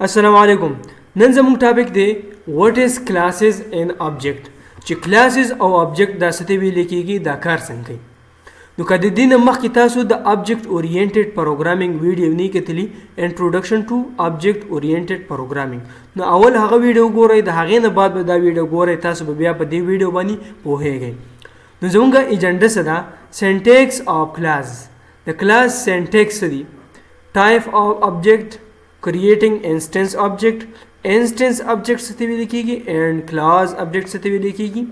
السلام علیکم. نن زموږ ټاپک دی what is classes and object. چې classes او object دا څه ته ویل کېږي، دا کار څنګه کوي. نو که د دې نه مخکې تاسو د object oriented programming ویډیو نه کتلی introduction to object oriented programming، نو اول هغه ویډیو ګورئ، د هغې نه بعد به دا ویډیو ګورئ، تاسو به بیا په دې ویډیو باندې پوهیږئ. نو زموږ ایجنډا څه ده؟ syntax of class. د class syntax څه دي؟ type of object, creating instance object څه ته ویل کېږي and class object څه ته ویل کېږي.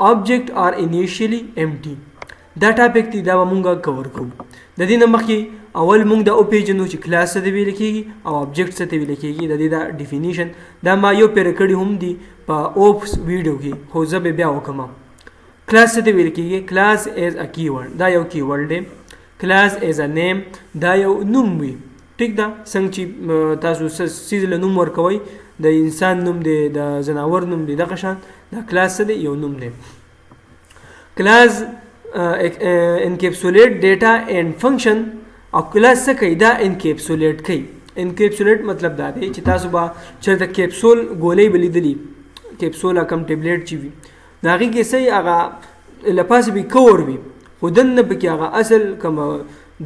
object are initially empty. دا ټاپک دی، دا به مونږ کور کوو. د دې نه مخکې اول مونږ دا وپېژنو چې کلاس څه ته ویل کېږي او object څه ته ویل کېږي. د دې دا ډیفینیشن دا ما یو پېره کړي هم دي په اوپس ویډیو کې، خو زه به بیا وکړم. کلاس څه ته ویل کېږي؟ کلاس از ا کیورډ، دا یو کیورډ دی. کلاس از ا نیم، دا یو نوم وي. ټیک ده، څنګه چې تاسو څیز له نوم ورکوئ، د انسان نوم دی، د ځناور نوم دی، دغه شان دا کلاس څه دی؟ یو نوم دی. کلاس انکیپسولیټ ډیټا اینډ فنکشن، او کلاس څه کوي؟ دا انکیپسولیټ کوي. انکیپسولیټ مطلب دا دی چې تاسو به چېرته کیپسول ګولۍ به لیدلي، کیپسول کم ټیبلیټ چې وي، د هغې کې څه هغه له پاسه به کور وي، خو دننه پکې هغه اصل کوم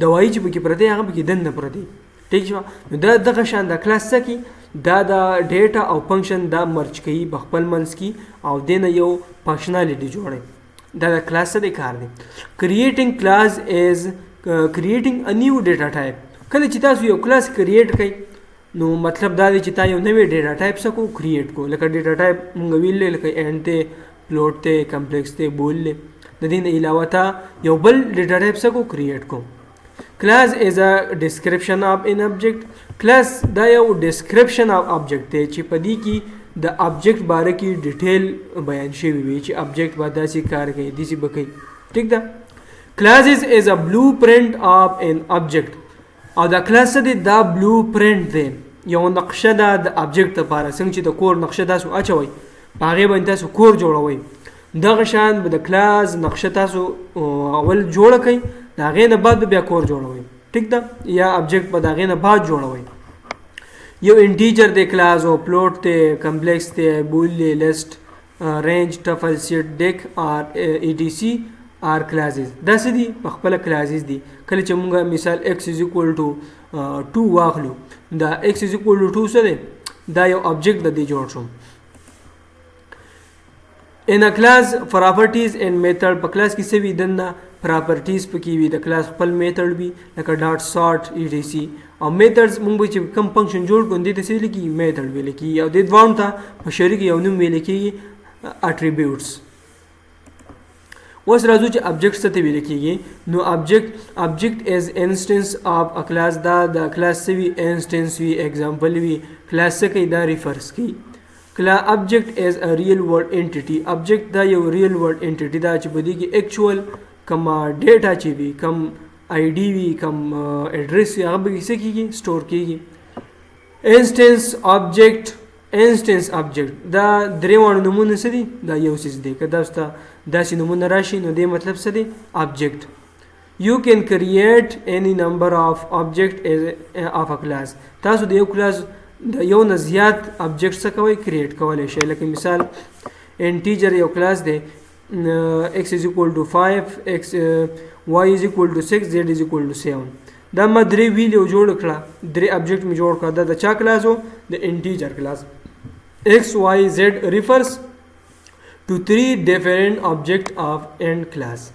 دوایي چې پکې پرته هغه پکې دننه پرته. ټیک شوه؟ نو دا دغه شان دا کلاس څه کوي؟ دا د ډیټا او فنکشن دا مرج کوي په خپل منځ کې او دې نه یو فنکشنالیټي جوړوي. دا د کلاس څه دی کار دی. کریټینګ کلاس از کریټینګ ا نیو ډیټا ټایپ. کله چې تاسو یو کلاس کریټ کوئ، نو مطلب دا دی چې تا یو نوی ډیټا ټایپ څه کو کریټ کو. لکه ډیټا ټایپ مونږ ویلې لکه اینډ دی، پلوټ دی، کمپلیکس دی، بول دی. د دې نه علاوه تا یو بل ډیټا ټایپ څه کو کریټ کو. کلاس از ا ډسکرپشن اف ان آبجیکټ. کلاس دا یو ډسکرپشن اف آبجیکټ دی چې په دې کې د آبجیکټ باره کې ډیټیل بیان شوی وي چې آبجیکټ به داسې کار کوي، داسې به کوي. ټیک ده. کلاسز از ا بلو پرنټ اف ان آبجیکټ، او دا کلاس څه دی؟ دا بلو پرنټ دی، یو نقشه ده د آبجیکټ لپاره. څنګه چې د کور نقشه تاسو اچوئ، په هغې باندې تاسو کور جوړوئ، دغه شان به د کلاس نقشه تاسو اول جوړه کوئ، د هغې نه بعد به بیا کور جوړوئ. ټیک ده، یا آبجیکټ به د هغې نه بعد جوړوئ. یو انټیجر دی کلاس، او پلوټ دی، کمپلیکس دی، بول دی، لیسټ، رینج، ټفل، سیټ، ډیک آر ای ټي سی آر کلاسز. دا څه دي؟ په خپله کلاسز دي. کله چې موږ مثال x از اکول ټو 2 واخلو، دا x از اکول ټو 2 څه دی؟ دا یو آبجیکټ د دې جوړ شو. ان ا کلاس پراپرټیز اینډ میتھډ، په کلاس کې څه وي؟ دننه پراپرټیز پکې وي، د کلاس خپل میتھډ وي لکه ډاټ سارټ ای ټي سی. او میتھډز مونږ به چې کوم فنکشن جوړ کړو دې ته څه ویل کېږي؟ میتھډ ویل کېږي. او دې دواړو ته په شریک یو نوم ویل کېږي اټریبیوټس. اوس راځو چې آبجیکټ څه ته ویل کېږي. نو آبجیکټ از انسټنس اف ا کلاس، دا د کلاس څه وي؟ انسټنس وي، ایگزامپل وي. کلاس څه کوي؟ دا ریفرس کوي. آبجیکټ از ا ریل ورلډ انټیټي. آبجیکټ دا یو ریل ورلډ انټیټي ده چې په دې کې ایکچوال کوم ډیټا چې وي، کوم آی ډي وي، کوم ایډریس وي، هغه به څه کېږي؟ سټور کېږي. انسټنس آبجیکټ دا درې واړه نومونه څه دي؟ دا یو څیز دی. که دا ستا داسې نومونه راشي نو دې مطلب څه دی؟ آبجیکټ. یو کین کریټ اینی نمبر آف آبجیکټ آف ا کلاس. تاسو د یو کلاس د یو نه زیات آبجیکټ څه کوئ؟ کریټ کولی شئ. لکه مثال انټیجر یو کلاس دی، x is equal to 5, y is equal to 6, z is equal to 7. دا ما درې ویلیو جوړ کړه، درې آبجیکټ مې جوړ کړه. دا د چا کلاس و؟ د انټیجر کلاس. x y z refers to 3 different object of n class.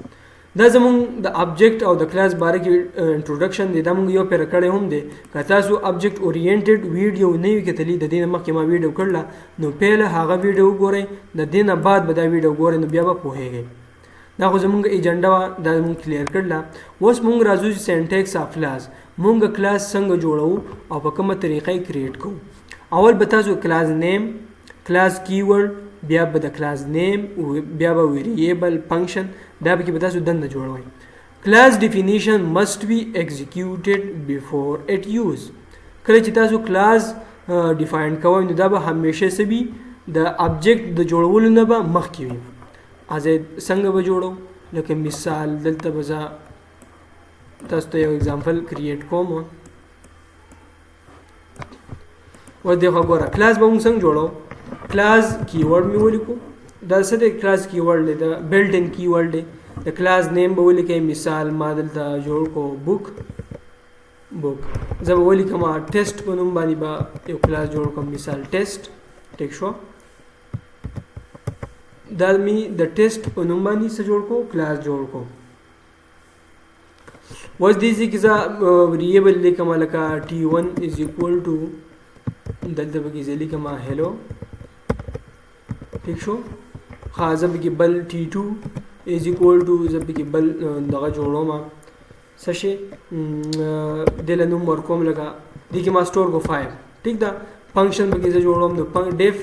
دا زمونږ د آبجیکټ او د کلاس باره کې انټروډکشن دی. دا مونږ یو پېره کړی هم دی. که تاسو آبجیکټ اورینټډ ویډیو نه وي کتلي، د دې نه مخکې ما ویډیو کړله، نو پهله هغه ویډیو وګورئ، د دې نه بعد به دا ویډیو وګورئ، نو بیا به پوهیږئ. دا خو زمونږ ایجنډا وه، دا مونږ کلیر کړله. اوس مونږ راځو چې سینټیکس آف کلاس، مونږ کلاس څنګه جوړو او په کومه طریقه یې کریټ کوو. اول به تاسو کلاس نیم، کلاس کیورډ، بیا به د کلاس نیم، بیا به ویریبل، فنکشن، دا به کې به تاسو دننه جوړوئ. کلاس ډیفینیشن مسټ بی ایگزیکیوټډ بیفور اٹ یوز. کله چې تاسو کلاس ډیفاین کوئ، نو دا به همیشه څه وي؟ د آبجیکټ د جوړولو نه به مخکې وي. څنګه به جوړو؟ لکه مثال دلته به زه تاسو ته یو اگزامپل کریټ کوم. و دغه ګوره کلاس به موږ څنګه جوړو کلاس کیورډ مې ولیکو دا څه دی کلاس کیورډ دی دا بلټ ان کیورډ دی د کلاس نیم به ولیکئ مثال ما دلته جوړ کو بوک زه به ولیکم ټیسټ په نوم باندې به یو کلاس جوړ کوم مثال ټیسټ ټیک شو دا می د ټیسټ په نوم باندې څه جوړ کو کلاس جوړ کو اوس دې کې زه ویریبل لیکم لکه t1 is equal to دلته به کې زه لیکم هلو ٹھیک شو ها زه به کې بل t2 is equal to زه به کې بل دغه جوړوم څه شي دله نوم ورکوم لکه دې کې ما سٹور کو 5 ٹھیک ده فنکشن به کې زه جوړوم نو def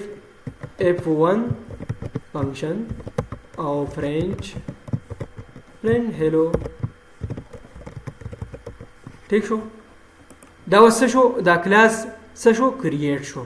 f1 فنکشن او فرنچ هلو ٹھیک شو دا وسه شو دا کلاس څه شو کریټ شو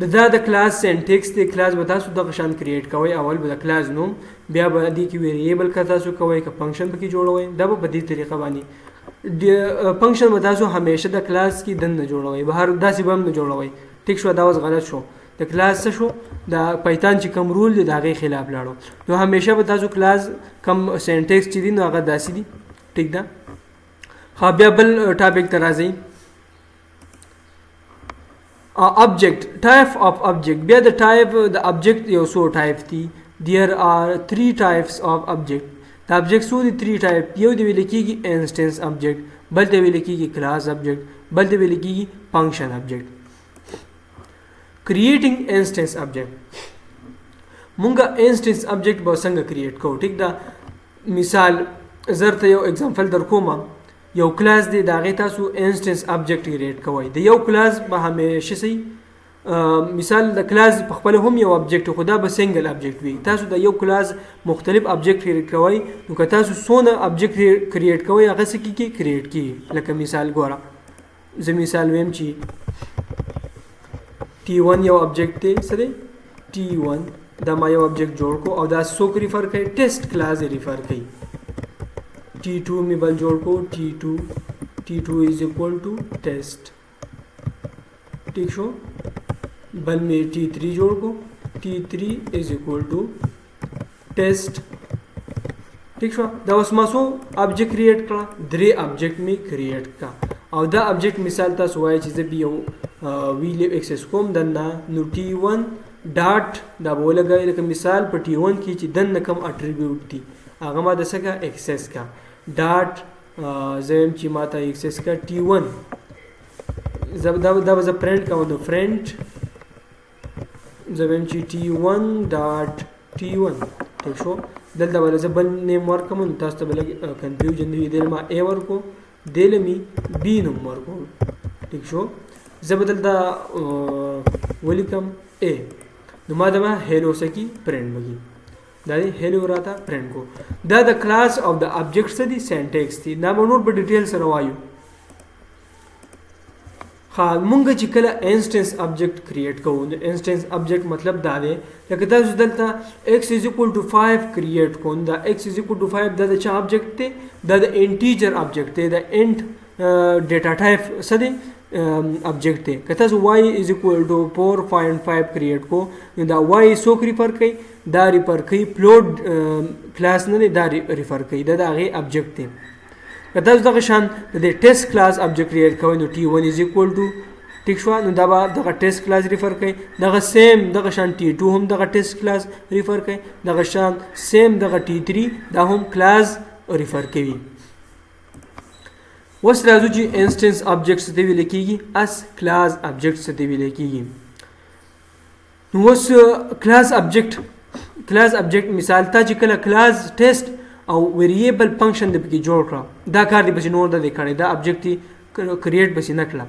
دا د کلاس سینټیکس دی کلاس به تاسو دغه شان کریټ کوئ اول به د کلاس نوم بیا به دې کې ویریبل که تاسو کوئ که فنکشن پکې جوړوئ دا به په دې طریقه باندې فنکشن به تاسو همیشه د کلاس کې دننه جوړوئ بهر داسې به هم نه جوړوئ ټیک شو دا اوس غلط شو د کلاس څه شو د پایتان چې کوم رول دی د هغې خلاف لاړو نو همیشه به تاسو کلاس کم سینټیکس چې دي نو هغه داسې دي ټیک ده ها بیا بل ټاپک ته راځئ object type of object بیا د type د object یو څو type دي there are 3 types of object د object څو دي 3 type یو دی ویل کېږي instance object بل دی ویل کېږي class object بل دی ویل کېږي function object creating instance object مونږه instance object به څنګه create کوو ټیک ده مثال زرته یو example در کوم یو کلاس دی دا غي تاسو انسټنس ابجیکټ کریټ کوئ د یو کلاس به همیشه سي مثال د کلاس په خپل هم یو ابجیکټ خو دا به سنگل ابجیکټ وي تاسو د یو کلاس مختلف ابجیکټ کریټ کوئ نو که تاسو سونه ابجیکټ کریټ کوئ هغه څه کی کریټ کی لکه مثال ګوره زه مثال ویم چې t1 یو ابجیکټ دی سره t1 دا ما یو ابجیکټ جوړ کو او دا څوک ریفر کوي ټیسټ کلاس ریفر کوي t2 में बल जोड़ को t2 is equal to test ठीक शो बल में t3 जोड़ को t3 is equal to test ठीक शो दा उस मासो ऑब्जेक्ट क्रिएट करा द्रे ऑब्जेक्ट में क्रिएट का और दा ऑब्जेक्ट मिसाल ता सुवाय चीज़ भी हो वीले एक्सेस कोम दन्ना नो t1 डॉट दा बोला गया लेकिन मिसाल पर t1 की चीज़ दन कम एट्रीब्यूट थी आगे मा दसा का एक्सेस का डॉट زم چې ماته ایکسس کا t1 دا به پرنٹ کوم نو فرنٹ زم چې t1 ډاټ t1 ٹھیک شو دلته ول زبل نیم ورکوم نو تاسو ته بل کنفیوژن دی دل ما a ورکو دل می b نوم ورکو ٹھیک شو زبدل دا ولیکم a نو ما دا هلو سکی پرنٹ بگی دا دی هلو راته پرنٹ کو دا د کلاس اف د ابجیکټ څه دي سینټیکس دي دا نور په ډیټیل سره وایو ها مونږ چې کله انسټنس ابجیکټ کریټ کوو نو انسټنس ابجیکټ مطلب دا دی لکه تاسو دلته x = 5 کریټ کوو دا x = 5 دا د چا ابجیکټ دی دا د انټیجر ابجیکټ دی د انټ ډیټا ټایپ څه دی object है कहता है y is equal to 4.5 create को दा y सो रिफर कई दा रिफर कई फ्लोट क्लास ने दा रिफर कई दा आगे ऑब्जेक्ट है कहता है दा शान द टेस्ट क्लास ऑब्जेक्ट क्रिएट कोई नो t1 is equal to ठीक शो नो दा टेस्ट क्लास रिफर कई दा सेम दा शान t2 हम दा टेस्ट क्लास रिफर कई दा शान सेम दा t3 दा हम क्लास रिफर कई वस राजू जी इंस्टेंस ऑब्जेक्ट से भी लिखेगी अस क्लास ऑब्जेक्ट से भी लिखेगी वस क्लास ऑब्जेक्ट मिसाल था जी कला क्लास टेस्ट او वेरिएबल फंक्शन د پکې جوړ کړه دا کار دی بس نور د کړي دا ऑब्जेक्ट کریټ بس نه کړه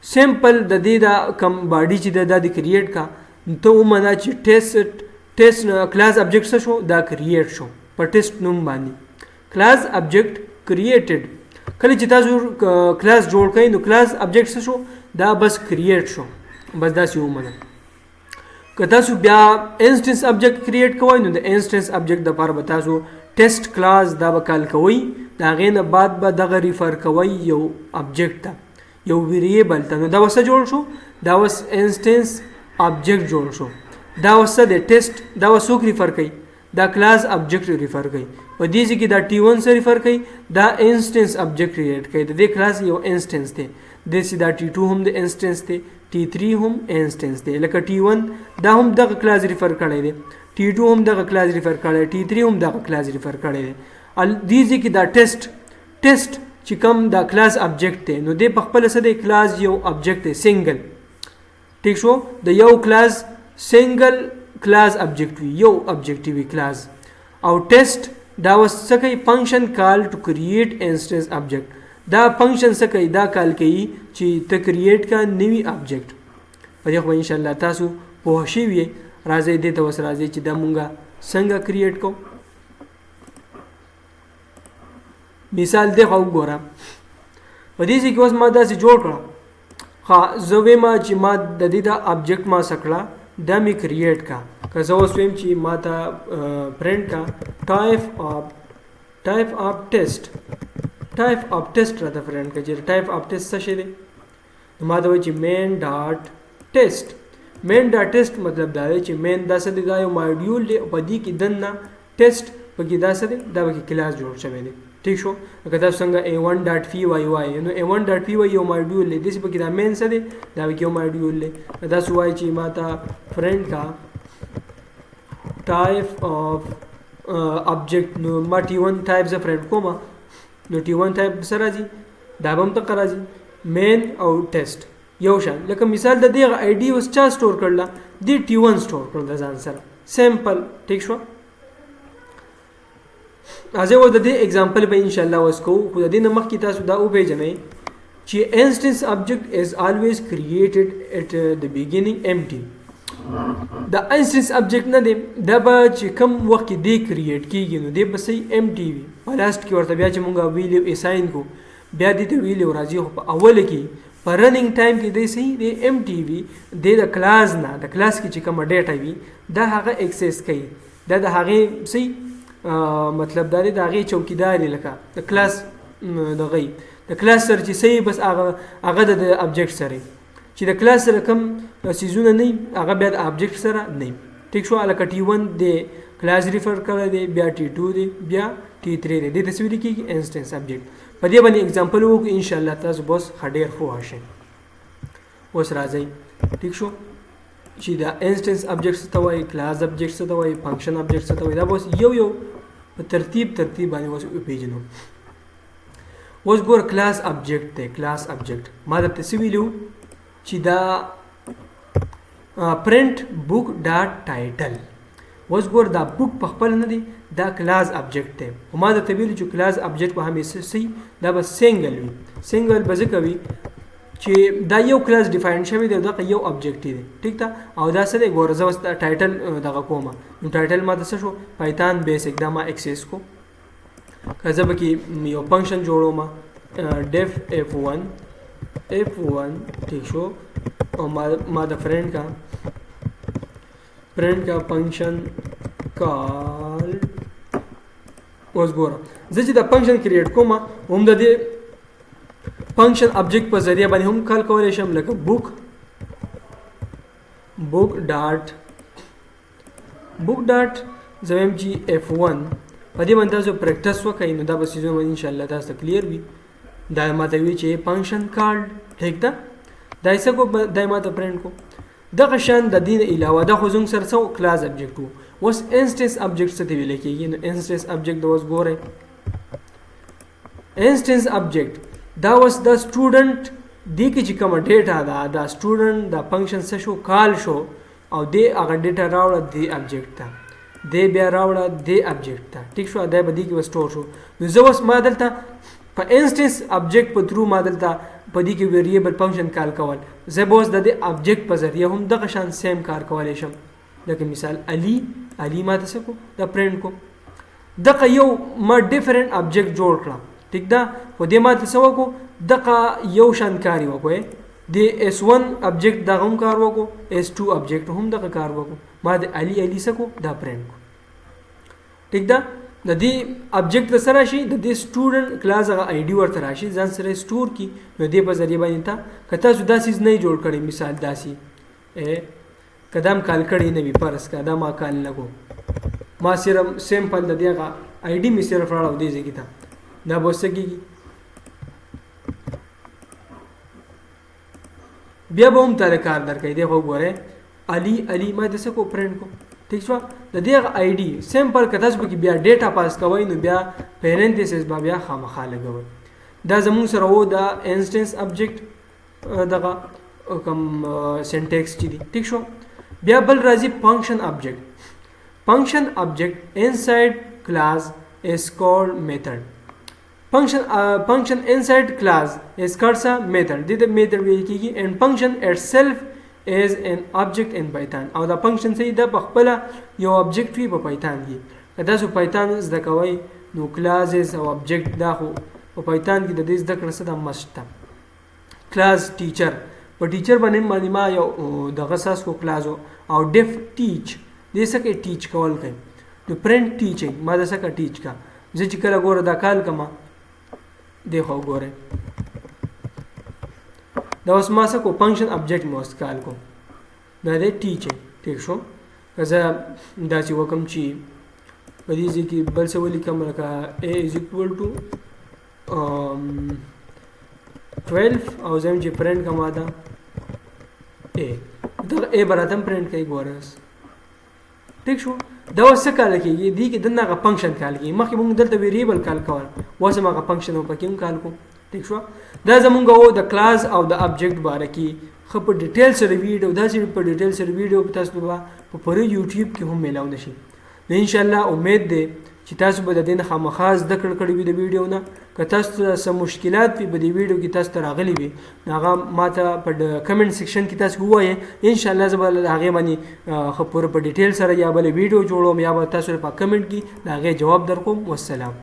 سمپل د دې دا کم باډي چې د کریټ کا ته ومنه چې ټیسټ کلاس ऑब्जेक्ट شو دا کریټ شو په ټیسټ نوم باندې کلاس ऑब्जेक्ट کریټډ کله چې تاسو کلاس جوړ کړئ نو کلاس ऑब्जेक्ट شو دا بس کریټ شو بس دا څه ومنه که تاسو بیا انسټنس ऑब्जेक्ट کریټ کوئ نو د انسټنس ऑब्जेक्ट د لپاره به تاسو टेस्ट क्लास دا وکال کوي دا غینه بعد به دغه ریفر کوي یو ऑब्जेक्ट ته یو ویریبل ته. نو دا وسه جوړ شو، دا وس انسټنس ابجیکټ جوړ شو. دا وسه د ټیسټ دا وسوک ریفر کوي، دا کلاس ابجیکټ ریفر کوي. په دې ځکه دا T1 سره ریفر کوي، دا انسټنس ابجیکټ کریټ کوي. د دې کلاس یو انسټنس دی، د سي دا T2 هم د انسټنس دی، T3 هم انسټنس دی. لکه T1 دا هم دغه کلاس ریفر کړی دی، T2 هم دغه کلاس ریفر کړی، T3 هم دغه کلاس ریفر کړی دی. دې ځکه دا ټیسټ چې کوم دا کلاس ابجیکټ دی، نو د په خپل سره د کلاس یو ابجیکټ دی سنگل. ټیک شو، د یو کلاس سنگل کلاس ابجیکټ وي، یو ابجیکټ وي کلاس. او ټیسټ دا وسه کوي فنکشن کال ټو کریټ انسټنس ابجیکټ. دا فنکشن څه کوي؟ دا کال کوي چې ته کریټ کا نوی ابجیکټ. په دې خو ان شاء الله تاسو په شی وي. راځي دې ته وس راځي چې دا مونږه څنګه کریټ کو. مثال دی خو ګورم په دې کې اوس ما دا چې جوړ کړم. زه ما چې ما د دې دا ابجیکټ ما سکړه دا می کریټ کا. که زه اوس ویم چې ما ته پرنٹ کا ټایپ اف ټیسټ راته پرنٹ کا. چې ټایپ اف ټیسټ څه شی دی؟ ما ته وایي چې مین ډاټ ټیسټ مطلب دا دی چې مین دا څه دی؟ دا یو ماډیول دی، په دې کې دننه ټیسټ پکې دا څه دی؟ دا پکې کلاس جوړ شوی دی. ٹھیک شو، اگر تاسو څنګه a1.py وایي، نو a1.py یو ماډیول دی، داسې پکې دا مین څه دی؟ دا پکې یو ماډیول دی. تاسو وایي چې ما ته فرنٹ کا ټایپ اف ابجیکټ، نو ما T1 ټایپ زه فرنٹ کوم، نو T1 ټایپ سره راځي، دا به هم ته راځي مین او ټیسټ یو شان. لکه مثال د دې آی ډي اوس چا سٹور کړل؟ د T1 سٹور کړل ځان سره، سمپل. ٹھیک شو، ازه و د دې اگزامپل به ان شاء الله وسکو. خو د دې نه مخکې تاسو دا او پیژنئ چې انسټنس ابجیکټ از الویز کریټډ ات د بیګینینګ امټي. دا انسټنس ابجیکټ نه دی، دا به چې کوم وخت کې دی کریټ کیږي نو دی به صحیح امټي وي. په لاست کې ورته بیا چې مونږ ویلیو اساین کو، بیا دې ته ویلیو راځي. خو په اوله کې په رننګ ټایم کې دی صحیح دی امټي وي. د کلاس نه د کلاس کې چې کومه ډیټا وي دا هغه ایکسس کوي، دا د هغه صحیح مطلب دا دی د هغې چوکیدار لکه د کلاس د کلاس سره چې صحیح بس هغه د ابجیکټ سره چې د کلاس سره کم سیزونه نه هغه بیا د ابجیکټ سره نه. ټیک شو، لکه T1 دی کلاس ریفر کړی دی، بیا T2 دی، بیا T3 دی. دې ته څه ویل کېږي؟ انسټنس ابجیکټ. په دې باندې اگزامپل وکړو ان شاء الله تاسو بس ډېر پوه شئ. اوس راځئ. ټیک شو، چې دا انسټنس ابجیکټ څه ته وایي، کلاس ابجیکټ څه ته وایي، فنکشن ابجیکټ څه ته وایي، دا به اوس یو په ترتیب باندې اوس وپېژنو. اوس ګوره کلاس ابجیکټ دی. کلاس ابجیکټ ما درته څه ویلو چې دا پرنٹ بک ډاټ ټایټل. اوس ګوره دا بک په خپل نه دی، دا کلاس ابجیکټ دی. خو ما درته ویلو چې کلاس ابجیکټ به همیشه صحیح دا به سنګل وي. سنګل به ځکه وي چې دا یو کلاس ډیفاین شوی دی، دا یو ابجیکټ دی. ټیک ده، او دا څه دی؟ ګوره زه اوس ټایټل دغه کومه، نو ټایټل ما د څه شو؟ پایتان بیسک، دا ما ایکسس کو. که زه به کې یو فنکشن جوړوم ډیف f1. ٹھیک شو، او ما د فرنٹ کا فنکشن کال. اوس ګوره زه چې دا فنکشن کریټ کوم هم د دې فنکشن ابجیکټ په ذریعہ باندې هم کال کولی شم، لکه بک ډاټ زه وایم چې F1. په دې باندې تاسو پریکټس وکړئ نو دا به څیزونه ان شاء الله تاسو ته کلیر وي. دا ما ته وی چې فنکشن کال. ٹھیک ده، دا یې څه کو؟ دا ما ته پرنټ کو. دغه شان د دین علاوه دا خو زموږ سره څو کلاس ابجیکټ وو. اوس انسټنس ابجیکټ څه ته ویل کېږي؟ نو انسټنس ابجیکټ اوس ګورئ. انسټنس ابجیکټ دا اوس د سټوډنټ دی کې چې کومه ډیټا ده، دا سټوډنټ دا فنکشن څه شو؟ کال شو، او دی هغه ډیټا راوړه دی ابجیکټ ته، دی بیا راوړه دی ابجیکټ ته. ټیک شو، دا به دی کې سٹور شو. نو زه اوس ما دلته په انسټنس ابجیکټ په تھرو ما دلته په دې کې ویریبل فنکشن کال کول، زه به اوس د دې ابجیکټ په ذریعه هم دغه شان سیم کار کولی شم. لکه مثال علي ما ته څه کو؟ دا پرنټ کو. دغه یو ما ډیفرنٹ ابجیکټ جوړ کړم. ټیک ده، خو دې ما ته څه وکړو؟ دغه یو شان کار یې وکړو. د S1 ابجیکټ دغه هم کار وکړو، S2 ابجیکټ هم دغه کار وکړو. ما د علي څه کو؟ دا پرنټ کو. ٹھیک ده، د دې ابجیکټ سره راشي د دې سټوډنټ کلاس هغه آی ډي ورته راشي ځان سره سٹور کی نو دې په ذریعہ باندې تا کته سودا سیز نه جوړ کړي مثال داسي قدم کال کړي نه وي پرس کا ما کال لګو ما صرف سیمپل د دې هغه آی ډي می صرف راړو دې ځکه تا دا بوسګي بیا به هم تر کار درکې دی خو ګوره علي ما د څه کو پرنٹ کو ٹھیک شو د دې آی ډي سیمپل کتاس به بیا ډیټا پاس کوي نو بیا پیرنتیسس بیا خامخا لګوي دا زمون سره وو دا انسټنس ابجیکټ دغه کوم سینټیکس چي دي ٹھیک شو بیا بل راځي فنکشن ابجیکټ انساید کلاس is called method function inside class is called a method the method ویل کیږي and function itself is an object in python او دا function سي د خپل یو object وي په python کې کدا سو python زده کوي نو classes او object دا خو په python کې د دې زده کړه څه د must class teacher په teacher باندې ما یو دغه ساس کو class او def teach دې څه کې teach کول کوي نو print teaching ما د څه کا teach کا زه چې کله ګوره دا کال کما देखो गोरे دا اوس ما څه کو فنکشن ابجیکټ موست کال کو دا دې ټیچر ٹھیک شو کزه دا چې وکم چی په دې ځکه بل څه ولیکم لکه a is equal to 12 او زم چې پرنٹ کما دا a دا a براتم پرنٹ کوي ګورس ٹھیک شو دا وسه کال کېږي دی کې دغه فنکشن کال کېږي مخکې موږ دلته ویریبل کال کول واسه ماغه فنکشن او پکې کال کو ٹھیک شو دا زمونږ وو د کلاس او د ابجیکټ باره کې خو په ډیټیل سره ویډیو دا چې په ډیټیل سره ویډیو تاسو په پوره یوټیوب کې هم ملاو نشي ان شاء الله امید ده چې تاسو به د دین خامخاز د کړکړې وي د ویډیو نه که تاسو سره مشکلات وي په دې ویډیو کې تاسو ته راغلي وي هغه ماته په کمنټ سیکشن کې تاسو ووایئ ان شاء الله زه به هغه باندې خو پوره په ډیټیل سره یا بل ویډیو جوړوم یا به تاسو په کمنټ کې هغه جواب درکوم والسلام